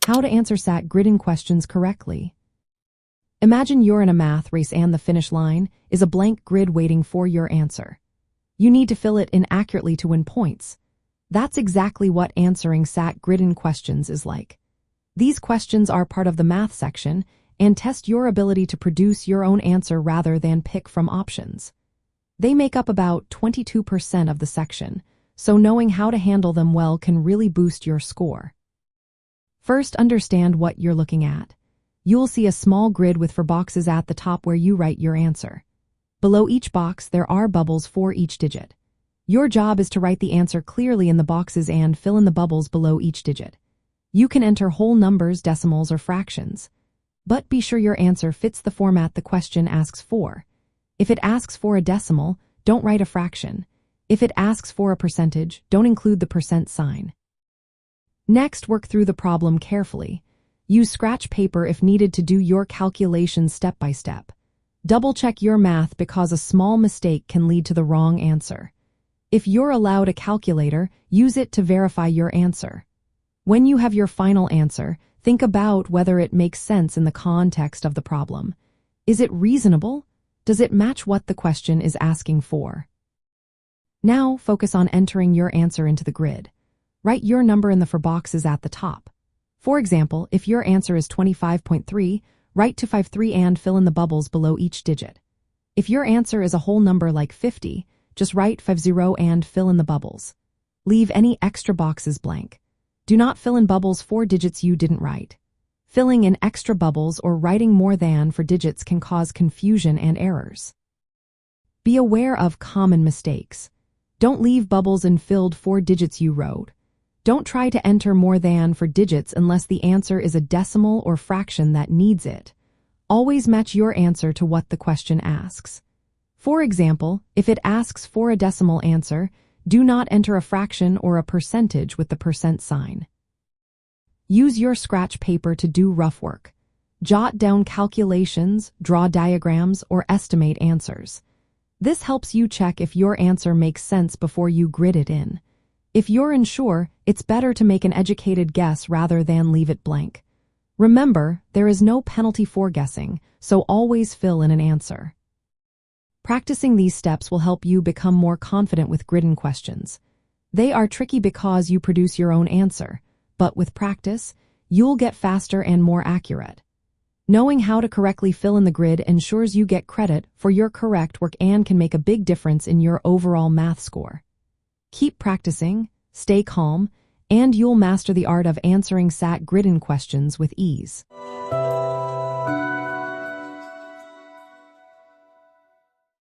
How to answer SAT grid-in questions correctly. Imagine you're in a math race and the finish line is a blank grid waiting for your answer. You need to fill it in accurately to win points. That's exactly what answering SAT grid-in questions is like. These questions are part of the math section and test your ability to produce your own answer rather than pick from options. They make up about 22% of the section, so knowing how to handle them well can really boost your score. First, understand what you're looking at. You'll see a small grid with 4 boxes at the top where you write your answer. Below each box, there are bubbles for each digit. Your job is to write the answer clearly in the boxes and fill in the bubbles below each digit. You can enter whole numbers, decimals, or fractions. But be sure your answer fits the format the question asks for. If it asks for a decimal, don't write a fraction. If it asks for a percentage, don't include the percent sign. Next, work through the problem carefully. Use scratch paper if needed to do your calculations step by step. Double-check your math because a small mistake can lead to the wrong answer. If you're allowed a calculator, use it to verify your answer. When you have your final answer, think about whether it makes sense in the context of the problem. Is it reasonable? Does it match what the question is asking for? Now, focus on entering your answer into the grid. Write your number in the 4 boxes at the top. For example, if your answer is 25.3, write 253 and fill in the bubbles below each digit. If your answer is a whole number like 50, just write 50 and fill in the bubbles. Leave any extra boxes blank. Do not fill in bubbles for digits you didn't write. Filling in extra bubbles or writing more than for digits can cause confusion and errors. Be aware of common mistakes. Don't leave bubbles unfilled for digits you wrote. Don't try to enter more than for digits unless the answer is a decimal or fraction that needs it. Always match your answer to what the question asks. For example, if it asks for a decimal answer, do not enter a fraction or a percentage with the percent sign. Use your scratch paper to do rough work. Jot down calculations, draw diagrams, or estimate answers. This helps you check if your answer makes sense before you grid it in. If you're unsure, it's better to make an educated guess rather than leave it blank. Remember, there is no penalty for guessing, so always fill in an answer. Practicing these steps will help you become more confident with grid-in questions. They are tricky because you produce your own answer, but with practice, you'll get faster and more accurate. Knowing how to correctly fill in the grid ensures you get credit for your correct work and can make a big difference in your overall math score. Keep practicing, stay calm, and you'll master the art of answering SAT grid-in questions with ease.